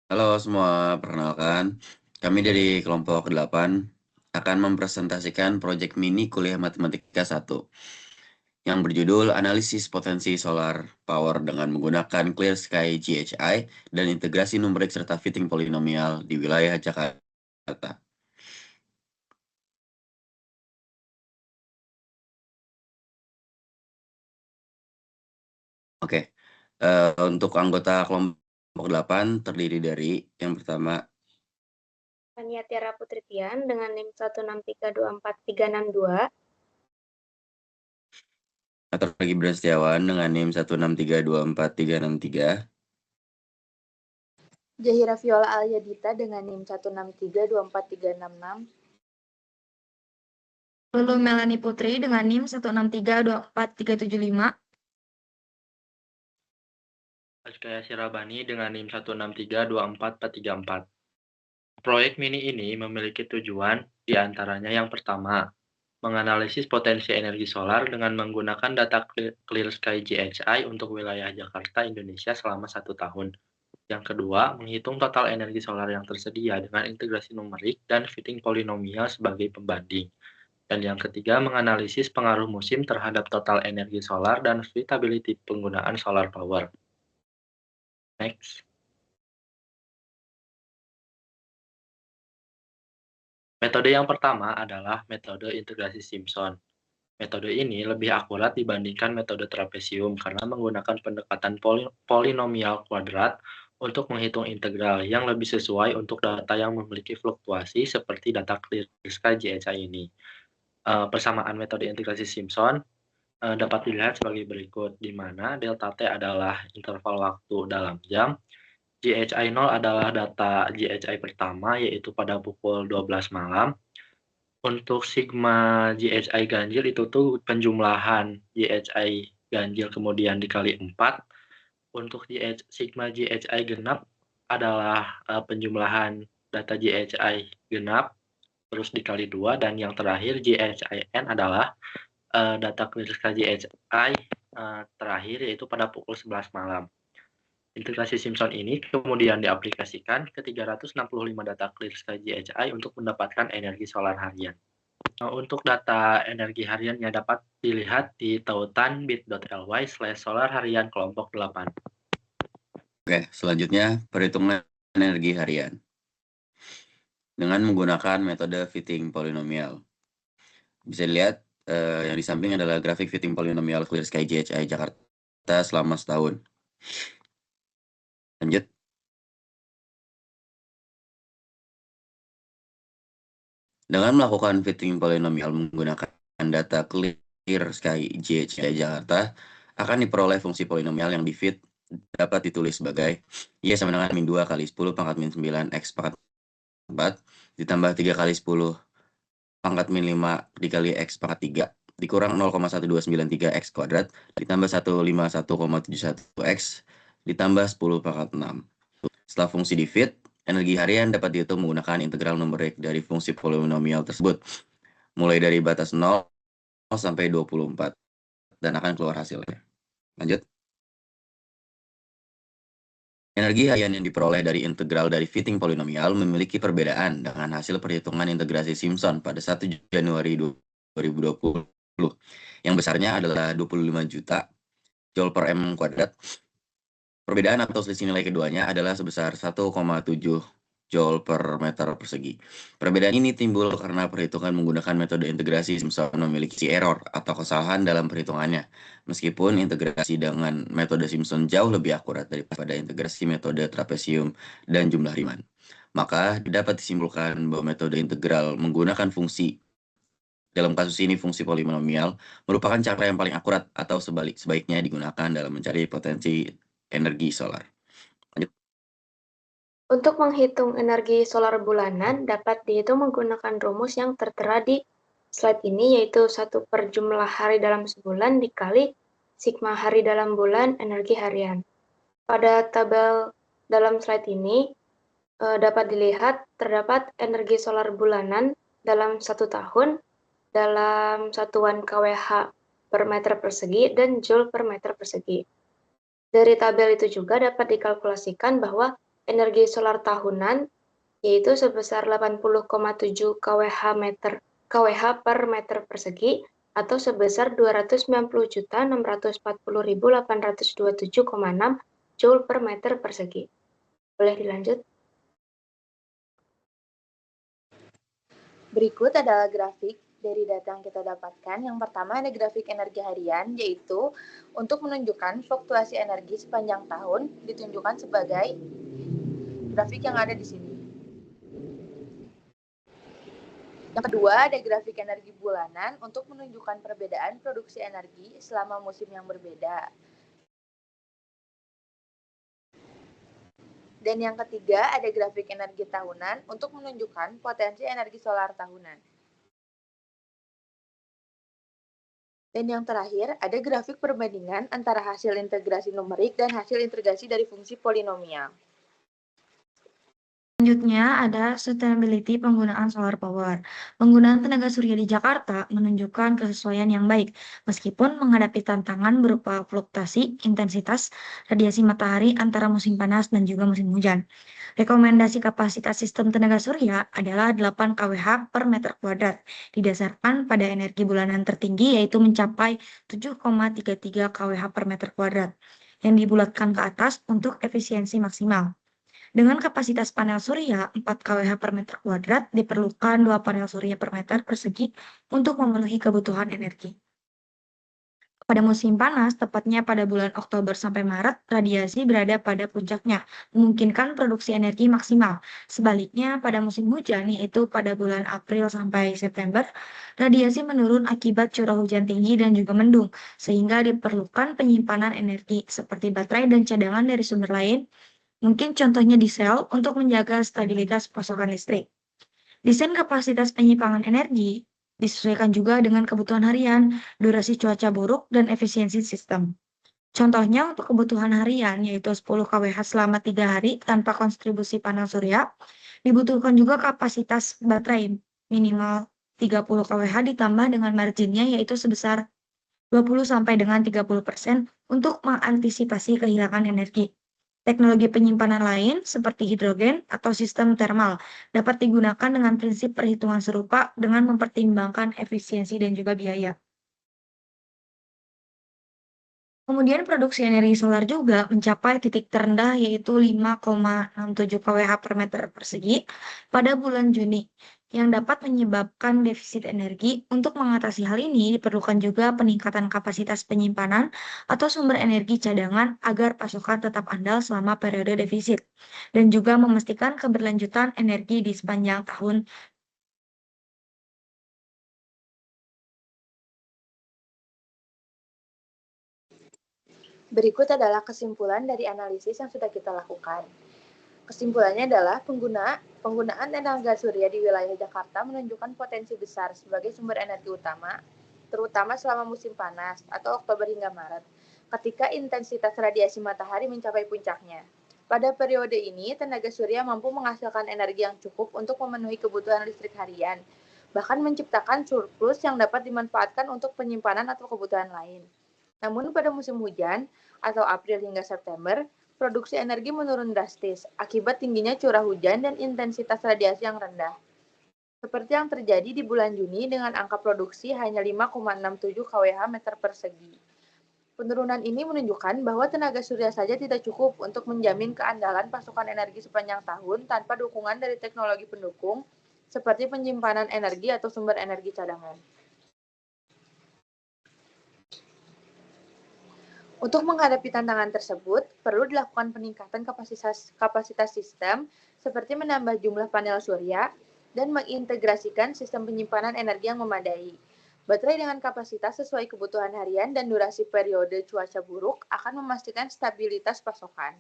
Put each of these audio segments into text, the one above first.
Halo semua, perkenalkan. Kami dari kelompok 8 akan mempresentasikan proyek mini kuliah Matematika 1 yang berjudul Analisis Potensi Solar Power dengan menggunakan Clear Sky GHI dan integrasi numerik serta fitting polinomial di wilayah Jakarta. Oke, untuk anggota kelompok 8 terdiri dari yang pertama Tania Tiara Putri Tian dengan NIM 163243362. Atar Gibran Setiawan dengan NIM 163243363. Jahira Viola Alyadita dengan NIM 163243666. Lulu Melani Putri dengan NIM 163243375. Azkaya Sirabani dengan NIM 163243434. Proyek mini ini memiliki tujuan di antaranya yang pertama, menganalisis potensi energi solar dengan menggunakan data Clear Sky GHI untuk wilayah Jakarta, Indonesia selama 1 tahun. Yang kedua, menghitung total energi solar yang tersedia dengan integrasi numerik dan fitting polinomial sebagai pembanding. Dan yang ketiga, menganalisis pengaruh musim terhadap total energi solar dan feasibility penggunaan solar power. Next. Metode yang pertama adalah metode integrasi Simpson. Metode ini lebih akurat dibandingkan metode trapesium karena menggunakan pendekatan polinomial kuadrat untuk menghitung integral yang lebih sesuai untuk data yang memiliki fluktuasi seperti data Clear Sky GHI ini. Persamaan metode integrasi Simpson dapat dilihat sebagai berikut, di mana delta T adalah interval waktu dalam jam, GHI 0 adalah data GHI pertama, yaitu pada pukul 12 malam. Untuk sigma GHI ganjil itu tuh penjumlahan GHI ganjil kemudian dikali 4. Untuk sigma GHI genap adalah penjumlahan data GHI genap terus dikali 2, dan yang terakhir GHIN adalah data Clear Sky GHI terakhir, yaitu pada pukul 11 malam. Integrasi Simpson ini kemudian diaplikasikan ke 365 data Clear Sky GHI untuk mendapatkan energi solar harian. Untuk data energi hariannya dapat dilihat di tautan bit.ly/solar harian kelompok 8. Oke, selanjutnya perhitungan energi harian dengan menggunakan metode fitting polinomial. Bisa dilihat yang di samping adalah grafik fitting polinomial Clear Sky GHI Jakarta selama setahun. Lanjut. Dengan melakukan fitting polinomial menggunakan data Clear Sky GHI Jakarta, akan diperoleh fungsi polinomial yang di-fit dapat ditulis sebagai Y sama dengan min 2 kali 10 pangkat min 9 X pangkat 4 ditambah 3 kali 10 pangkat min 5 dikali X pangkat 3 dikurang 0,1293 X kuadrat ditambah 151,71 X ditambah 10 pangkat 6. Setelah fungsi di-fit, energi harian dapat dihitung menggunakan integral numerik dari fungsi polinomial tersebut, mulai dari batas 0 sampai 24, dan akan keluar hasilnya. Lanjut. Energi harian yang diperoleh dari integral dari fitting polinomial memiliki perbedaan dengan hasil perhitungan integrasi Simpson pada 1 Januari 2020, yang besarnya adalah 25 juta Joule per M kuadrat. Perbedaan atau selisih nilai keduanya adalah sebesar 1,7 Joule per meter persegi. Perbedaan ini timbul karena perhitungan menggunakan metode integrasi Simpson memiliki error atau kesalahan dalam perhitungannya, meskipun integrasi dengan metode Simpson jauh lebih akurat daripada integrasi metode trapesium dan jumlah Riemann. Maka dapat disimpulkan bahwa metode integral menggunakan fungsi, dalam kasus ini fungsi polinomial, merupakan cara yang paling akurat atau sebaiknya digunakan dalam mencari potensi energi solar. Lanjut. Untuk menghitung energi solar bulanan dapat dihitung menggunakan rumus yang tertera di slide ini, yaitu 1 per jumlah hari dalam sebulan dikali sigma hari dalam bulan energi harian. Pada tabel dalam slide ini dapat dilihat terdapat energi solar bulanan dalam 1 tahun dalam satuan kWh per meter persegi dan Joule per meter persegi. Dari tabel itu juga dapat dikalkulasikan bahwa energi solar tahunan, yaitu sebesar 80,7 kWh per meter persegi atau sebesar 290.640.827,6 Joule per meter persegi. Boleh dilanjut? Berikut adalah grafik dari data yang kita dapatkan. Yang pertama ada grafik energi harian, yaitu untuk menunjukkan fluktuasi energi sepanjang tahun, ditunjukkan sebagai grafik yang ada di sini. Yang kedua ada grafik energi bulanan untuk menunjukkan perbedaan produksi energi selama musim yang berbeda. Dan yang ketiga ada grafik energi tahunan untuk menunjukkan potensi energi solar tahunan. Dan yang terakhir, ada grafik perbandingan antara hasil integrasi numerik dan hasil integrasi dari fungsi polinomial. Selanjutnya ada sustainability penggunaan solar power. Penggunaan tenaga surya di Jakarta menunjukkan kesesuaian yang baik, meskipun menghadapi tantangan berupa fluktuasi intensitas radiasi matahari antara musim panas dan juga musim hujan. Rekomendasi kapasitas sistem tenaga surya adalah 8 kWh per meter kuadrat, didasarkan pada energi bulanan tertinggi yaitu mencapai 7,33 kWh per meter kuadrat, yang dibulatkan ke atas untuk efisiensi maksimal. Dengan kapasitas panel surya 4 kWh per meter kuadrat, diperlukan 2 panel surya per meter persegi untuk memenuhi kebutuhan energi. Pada musim panas, tepatnya pada bulan Oktober sampai Maret, radiasi berada pada puncaknya, memungkinkan produksi energi maksimal. Sebaliknya, pada musim hujan, yaitu pada bulan April sampai September, radiasi menurun akibat curah hujan tinggi dan juga mendung, sehingga diperlukan penyimpanan energi seperti baterai dan cadangan dari sumber lain. Mungkin contohnya di sel untuk menjaga stabilitas pasokan listrik. Desain kapasitas penyimpangan energi disesuaikan juga dengan kebutuhan harian, durasi cuaca buruk, dan efisiensi sistem. Contohnya untuk kebutuhan harian yaitu 10 kWh selama 3 hari tanpa kontribusi panel surya, dibutuhkan juga kapasitas baterai minimal 30 kWh ditambah dengan marginnya yaitu sebesar 20 sampai dengan 30% untuk mengantisipasi kehilangan energi. Teknologi penyimpanan lain seperti hidrogen atau sistem termal dapat digunakan dengan prinsip perhitungan serupa dengan mempertimbangkan efisiensi dan juga biaya. Kemudian produksi energi solar juga mencapai titik terendah yaitu 5,67 kWh per meter persegi pada bulan Juni, yang dapat menyebabkan defisit energi. Untuk mengatasi hal ini diperlukan juga peningkatan kapasitas penyimpanan atau sumber energi cadangan agar pasokan tetap andal selama periode defisit, dan juga memastikan keberlanjutan energi di sepanjang tahun. Berikut adalah kesimpulan dari analisis yang sudah kita lakukan. Kesimpulannya adalah penggunaan tenaga surya di wilayah Jakarta menunjukkan potensi besar sebagai sumber energi utama, terutama selama musim panas atau Oktober hingga Maret, ketika intensitas radiasi matahari mencapai puncaknya. Pada periode ini, tenaga surya mampu menghasilkan energi yang cukup untuk memenuhi kebutuhan listrik harian, bahkan menciptakan surplus yang dapat dimanfaatkan untuk penyimpanan atau kebutuhan lain. Namun pada musim hujan atau April hingga September, produksi energi menurun drastis akibat tingginya curah hujan dan intensitas radiasi yang rendah. Seperti yang terjadi di bulan Juni dengan angka produksi hanya 5,67 kWh meter persegi. Penurunan ini menunjukkan bahwa tenaga surya saja tidak cukup untuk menjamin keandalan pasokan energi sepanjang tahun tanpa dukungan dari teknologi pendukung seperti penyimpanan energi atau sumber energi cadangan. Untuk menghadapi tantangan tersebut, perlu dilakukan peningkatan kapasitas sistem seperti menambah jumlah panel surya dan mengintegrasikan sistem penyimpanan energi yang memadai. Baterai dengan kapasitas sesuai kebutuhan harian dan durasi periode cuaca buruk akan memastikan stabilitas pasokan.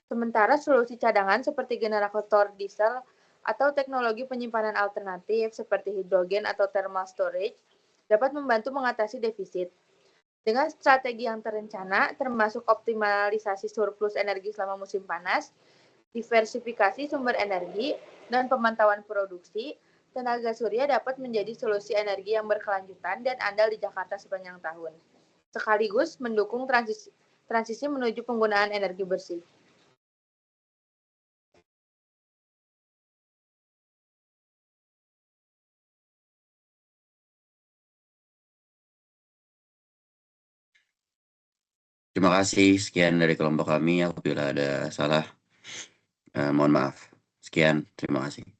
Sementara solusi cadangan seperti generator diesel atau teknologi penyimpanan alternatif seperti hidrogen atau thermal storage dapat membantu mengatasi defisit. Dengan strategi yang terencana, termasuk optimalisasi surplus energi selama musim panas, diversifikasi sumber energi, dan pemantauan produksi, tenaga surya dapat menjadi solusi energi yang berkelanjutan dan andal di Jakarta sepanjang tahun, sekaligus mendukung transisi menuju penggunaan energi bersih. Terima kasih. Sekian dari kelompok kami. Apabila ada salah, mohon maaf. Sekian. Terima kasih.